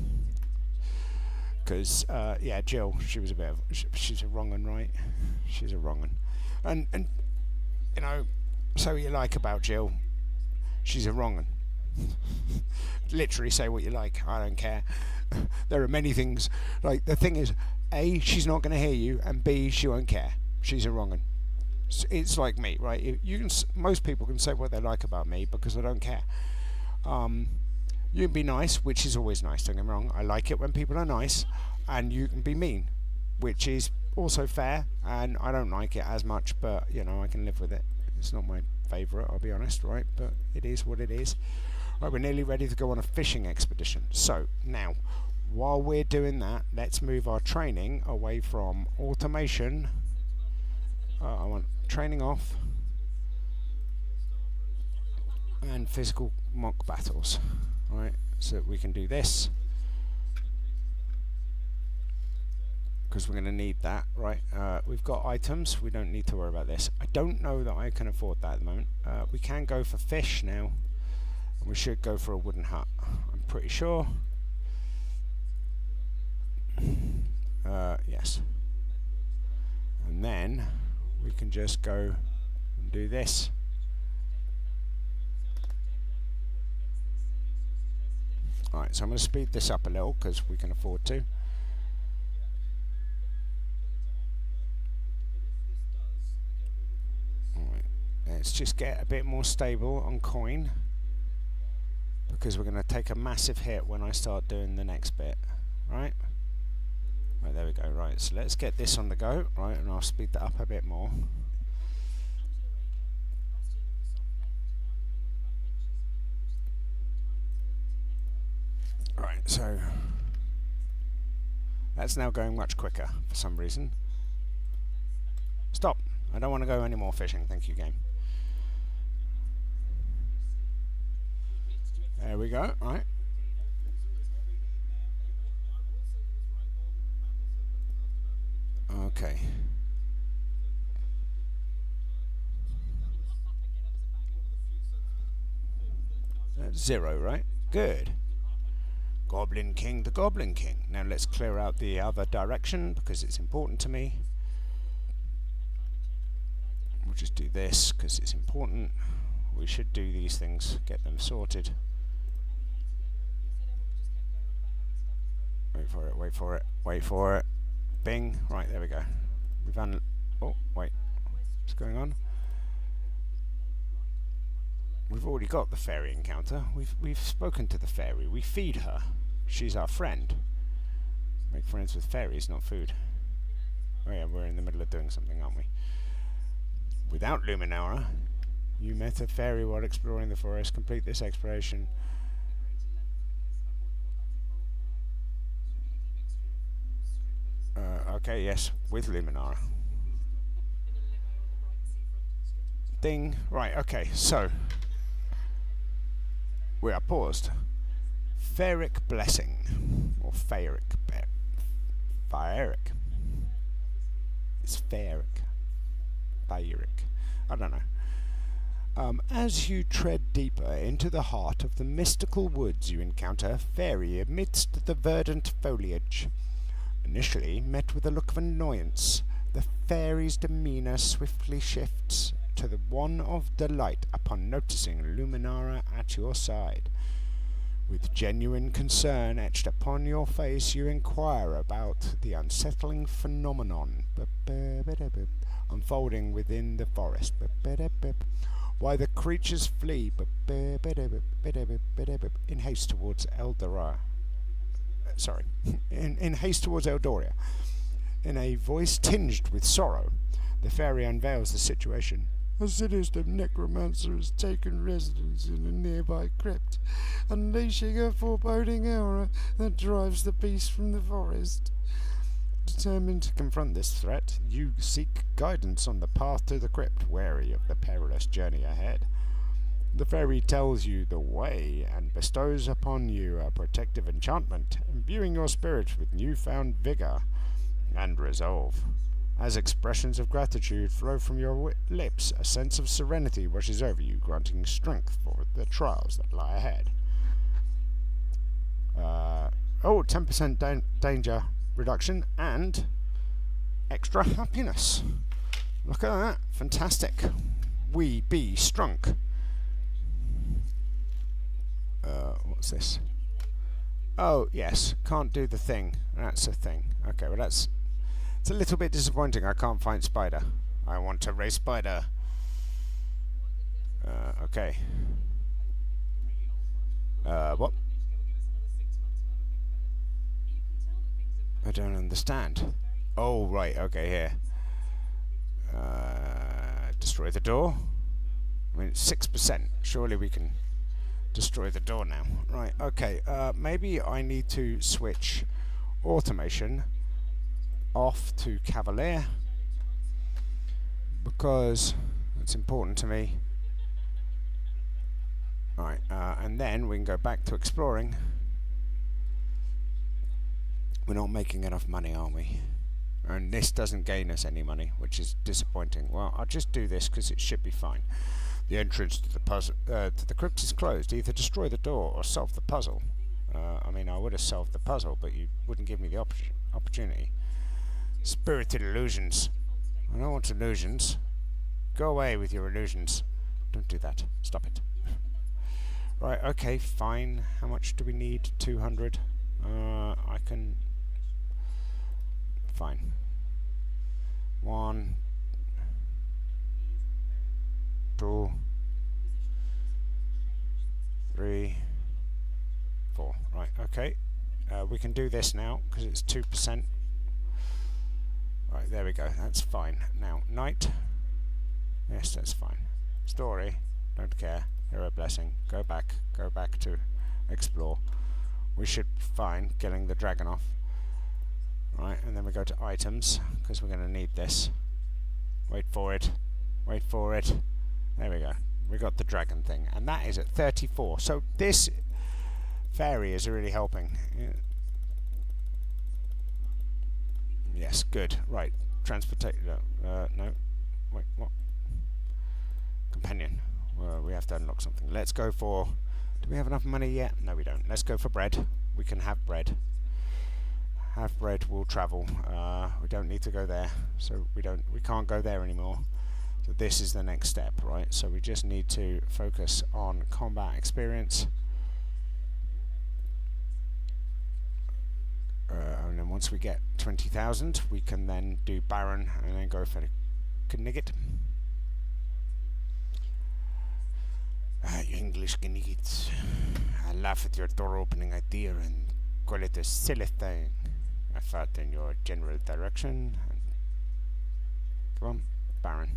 Because yeah, Jill, she was a bit of, she's a wrong un, right? She's a wrong un. And you know, say what you like about Jill, she's a wrong un. Literally say what you like, I don't care. There are many things, like, the thing is, A, she's not going to hear you, and B, she won't care. She's a wrong un. It's like me, right? You can, most people can say what they like about me because I don't care. You can be nice, which is always nice, don't get me wrong. I like it when people are nice, and you can be mean, which is also fair, and I don't like it as much, but, you know, I can live with it. It's not my favourite, I'll be honest, right? But it is what it is. Right, we're nearly ready to go on a fishing expedition. So, now, while we're doing that, let's move our training away from automation. I want training off and physical mock battles. Right, so that we can do this, because we're going to need that. Right, we've got items, we don't need to worry about this. I don't know that I can afford that at the moment. We can go for fish now. We should go for a wooden hut, I'm pretty sure. Yes. And then we can just go and do this. Alright, so I'm going to speed this up a little because we can afford to. Alright, let's just get a bit more stable on coin, because we're going to take a massive hit when I start doing the next bit. Right? Right, there we go. Right, so let's get this on the go. Right, and I'll speed that up a bit more. Right, so that's now going much quicker for some reason. Stop. I don't want to go any more fishing. Thank you, game. There we go. Right. Okay. That's 0, right? Good. Goblin King, the Goblin King. Now let's clear out the other direction because it's important to me. We'll just do this because it's important. We should do these things, get them sorted. Wait for it, wait for it, wait for it. Bing. Right, there we go. We've done... Oh, wait. What's going on? We've already got the fairy encounter. We've spoken to the fairy. We feed her. She's our friend. Make friends with fairies, not food. Oh yeah, we're in the middle of doing something, aren't we? Without Luminara, you met a fairy while exploring the forest. Complete this exploration. Okay, yes, with Luminara. Ding. Right, okay, so we are paused. Faeric blessing. Or Faeric. Faeric. It's Faeric. Faeric. I don't know. As you tread deeper into the heart of the mystical woods, you encounter a fairy amidst the verdant foliage. Initially met with a look of annoyance, the fairy's demeanour swiftly shifts to the one of delight upon noticing Luminara at your side. With genuine concern etched upon your face, you inquire about the unsettling phenomenon unfolding within the forest. Why the creatures flee in haste towards Eldoria. Sorry, in haste towards Eldoria. In a voice tinged with sorrow, the fairy unveils the situation. A sinister necromancer has taken residence in a nearby crypt, unleashing a foreboding aura that drives the beast from the forest. Determined to confront this threat, you seek guidance on the path to the crypt, wary of the perilous journey ahead. The fairy tells you the way and bestows upon you a protective enchantment, imbuing your spirit with newfound vigour and resolve. As expressions of gratitude flow from your lips, a sense of serenity washes over you, granting strength for the trials that lie ahead. 10% danger reduction and extra happiness. Look at that. Fantastic. We be strunk. What's this? Oh, yes. Can't do the thing. That's a thing. Okay, well it's a little bit disappointing. I can't find Spider. I want to race Spider. Okay. What? I don't understand. Oh, right. Okay, here. Destroy the door. I mean, it's 6%. Surely we can destroy the door now. Right, okay. Maybe I need to switch automation off to Cavalier because it's important to me. Right, and then we can go back to exploring. We're not making enough money, are we? And this doesn't gain us any money, which is disappointing. Well, I'll just do this because it should be fine. The entrance to the puzzle, to the crypt is closed. Either destroy the door or solve the puzzle. I mean, I would have solved the puzzle, but you wouldn't give me the opportunity. Spirited illusions. I don't want illusions. Go away with your illusions. Don't do that. Stop it. Right, okay, fine. How much do we need? 200. I can... Fine. 1, 2, 3, 4. Right, okay. We can do this now because it's 2%. Right, there we go. That's fine. Now, night. Yes, that's fine. Story. Don't care. Hero blessing. Go back to explore. We should be fine getting the dragon off. Right, and then we go to items because we're going to need this. Wait for it. Wait for it. There we go. We got the dragon thing, and that is at 34. So this fairy is really helping. Yes, good. Right, transportation. No, wait, what? Companion. Well, we have to unlock something. Let's go for. Do we have enough money yet? No, we don't. Let's go for bread. We can have bread. Have bread. We'll travel. We don't need to go there, so we can't go there anymore. So this is the next step, right? So we just need to focus on combat experience. And then once we get 20,000, we can then do Baron and then go for Knigget. You English Knigget. I laugh at your door opening idea and call it a silly thing. I fart in your general direction. Come on, Baron.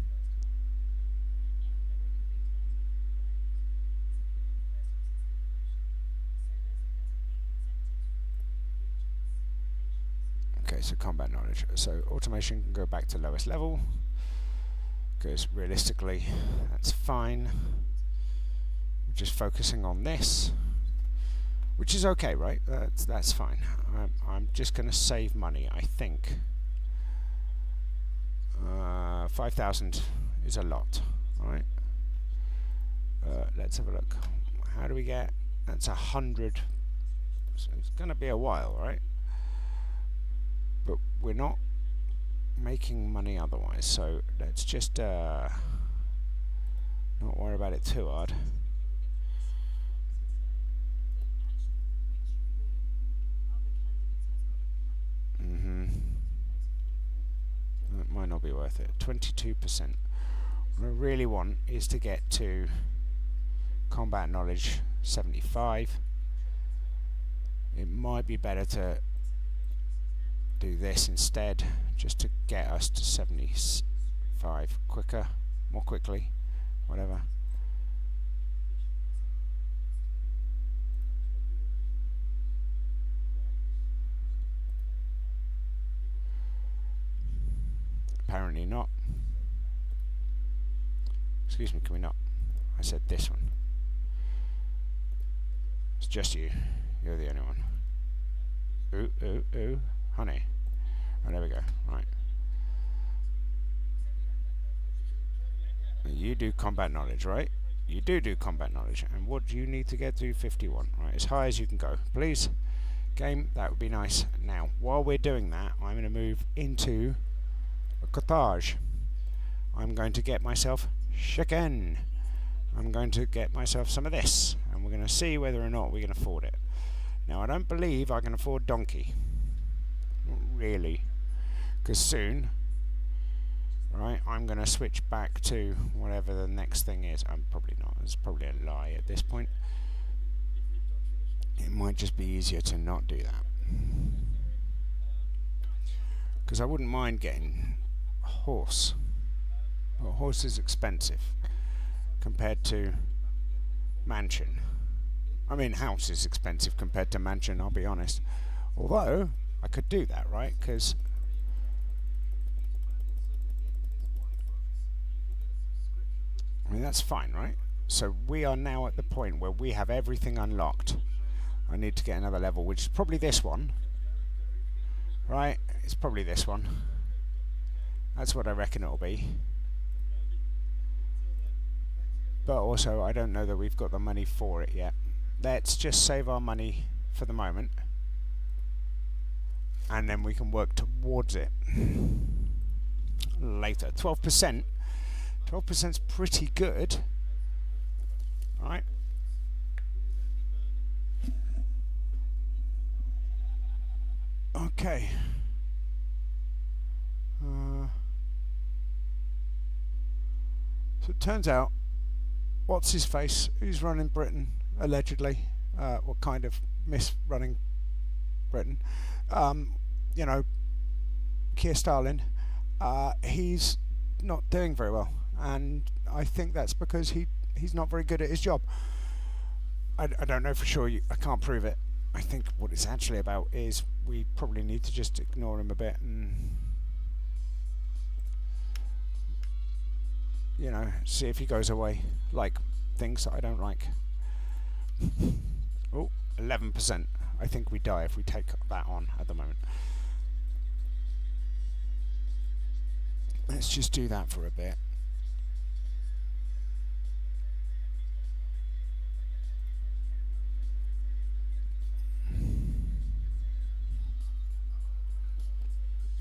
Okay, so combat knowledge. So automation can go back to lowest level, because realistically that's fine. We're just focusing on this, which is okay, right? That's fine. I'm just going to save money, I think. 5,000 is a lot, right? Let's have a look. How do we get? That's 100. So it's going to be a while, right? But we're not making money otherwise, so let's just not worry about it too hard. That might not be worth it. 22%. What I really want is to get to combat knowledge 75. It might be better to do this instead, just to get us to 75 quicker, more quickly, whatever. Apparently not. Excuse me, can we not? I said this one. It's just you. You're the only one. Ooh, ooh, ooh. Honey. Oh, there we go. Right. You do combat knowledge, right? You do combat knowledge. And what do you need to get to? 51. Right, as high as you can go. Please. Game, that would be nice. Now, while we're doing that, I'm going to move into a cottage. I'm going to get myself chicken. I'm going to get myself some of this. And we're going to see whether or not we can afford it. Now, I don't believe I can afford donkey. Not really. Because soon, right, I'm going to switch back to whatever the next thing is. I'm probably not. It's probably a lie at this point. It might just be easier to not do that. Because I wouldn't mind getting a horse. But a horse is expensive compared to mansion. I mean, house is expensive compared to mansion, I'll be honest. Although, I could do that, right? Because I mean, that's fine, right? So we are now at the point where we have everything unlocked. I need to get another level, which is probably this one. Right? It's probably this one. That's what I reckon it'll be. But also, I don't know that we've got the money for it yet. Let's just save our money for the moment. And then we can work towards it later. 12%. 12% is pretty good. Alright. Okay. So it turns out, what's his face? Who's running Britain, allegedly? What kind of miss running Britain? You know, Keir Starlin. He's not doing very well, and I think that's because he's not very good at his job. I don't know for sure. I can't prove it. I think what it's actually about is we probably need to just ignore him a bit and, you know, see if he goes away. Like things that I don't like. Oh, 11%. I think we die if we take that on at the moment. Let's just do that for a bit.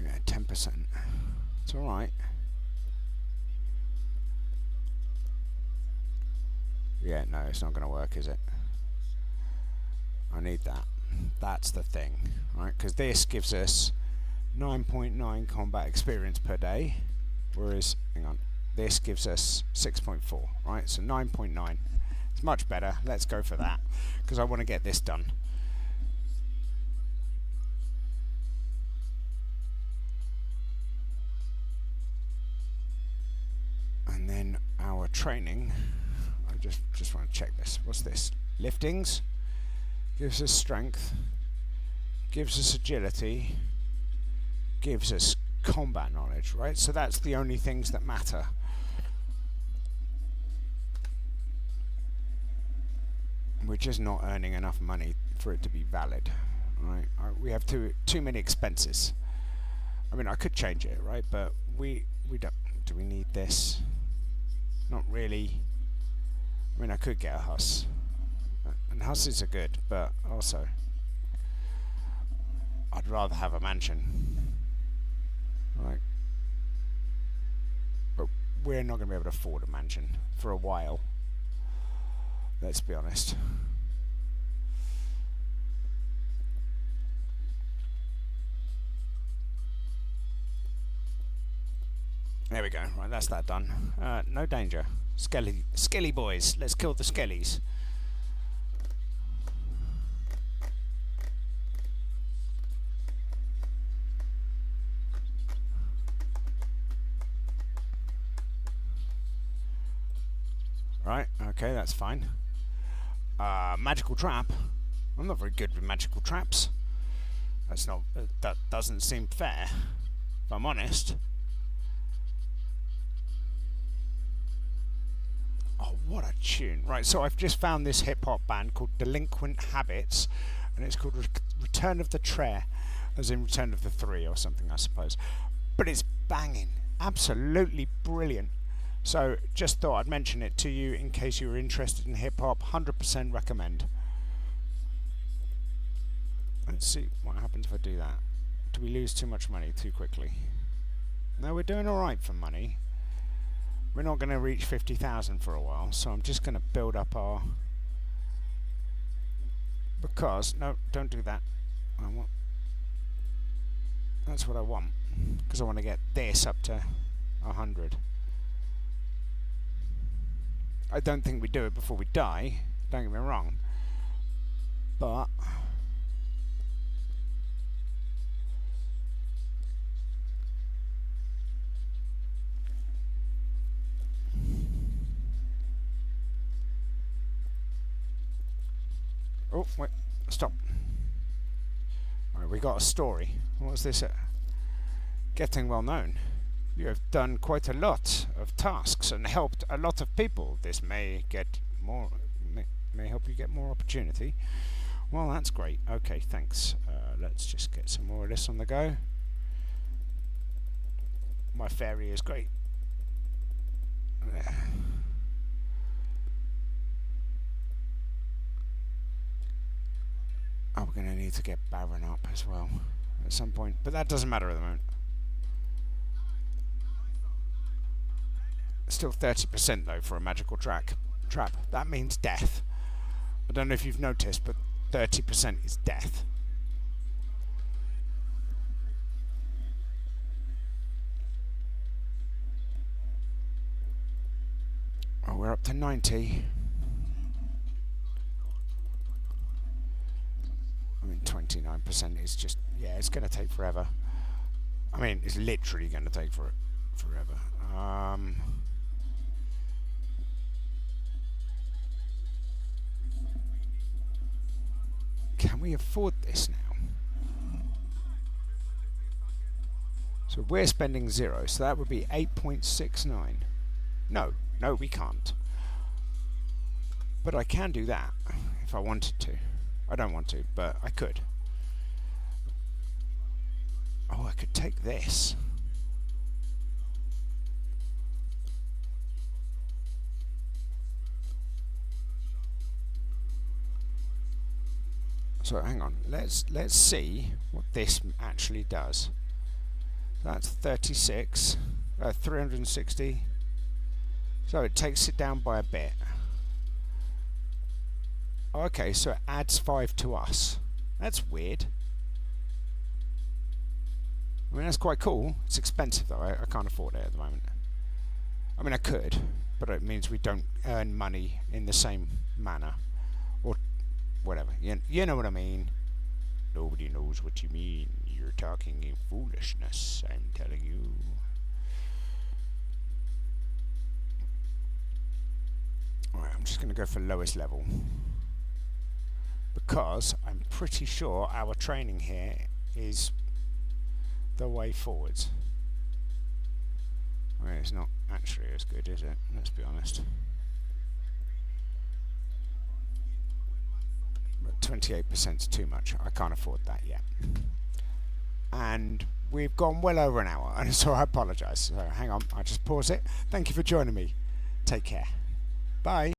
Yeah, 10%. It's alright. Yeah, no, it's not going to work, is it? I need that. That's the thing, right? Because this gives us 9.9 combat experience per day, whereas, hang on, this gives us 6.4, right? So 9.9. It's much better. Let's go for that, because I want to get this done. And then our training, I just want to check this. What's this? Liftings gives us strength, gives us agility, gives us combat knowledge, right? So that's the only things that matter. We're just not earning enough money for it to be valid, right? We have too many expenses. I mean, I could change it, right? But we don't. Do we need this? Not really. I mean, I could get a Huss, and Husses are good, but also I'd rather have a mansion, right? But we're not going to be able to afford a mansion for a while. Let's be honest. There we go. Right, that's that done. No danger. Skelly boys. Let's kill the skellies. Right, okay, that's fine. Magical trap. I'm not very good with magical traps. That's not. That doesn't seem fair, if I'm honest. Oh, what a tune. Right, so I've just found this hip-hop band called Delinquent Habits, and it's called Return of the Tre, as in Return of the Three or something, I suppose. But it's banging. Absolutely brilliant. So just thought I'd mention it to you in case you were interested in hip-hop. 100% recommend. Let's see what happens if I do that. Do we lose too much money too quickly? No, we're doing alright for money. We're not going to reach 50,000 for a while, so I'm just going to build up our... Because... No, don't do that. That's what I want. Because I want to get this up to 100. I don't think we do it before we die. Don't get me wrong. But... Oh, wait, stop. Alright, we got a story. What's this? Getting well known. You have done quite a lot of tasks and helped a lot of people. This may get more, may help you get more opportunity. Well, that's great. Okay, thanks. Let's just get some more of this on the go. My fairy is great. Oh, we're going to need to get Baron up as well at some point, but that doesn't matter at the moment. Still 30% though for a magical trap. That means death. I don't know if you've noticed, but 30% is death. Oh, we're up to 90. I mean, 29% is just, yeah, it's going to take forever. I mean, it's literally going to take forever. Can we afford this now? So we're spending 0, so that would be 8.69. No, we can't. But I can do that if I wanted to. I don't want to, but I could. Oh, I could take this. So hang on, let's see what this actually does. That's 36, 360. So it takes it down by a bit. Okay, so it adds 5 to us. That's weird. I mean, that's quite cool. It's expensive though. I can't afford it at the moment. I mean, I could, but it means we don't earn money in the same manner. Or whatever. You know what I mean. Nobody knows what you mean. You're talking in foolishness, I'm telling you. Alright, I'm just going to go for lowest level. Because I'm pretty sure our training here is the way forwards. Well, it's not actually as good, is it? Let's be honest. But 28% is too much. I can't afford that yet. And we've gone well over an hour, and so I apologise. So hang on, I'll just pause it. Thank you for joining me. Take care. Bye.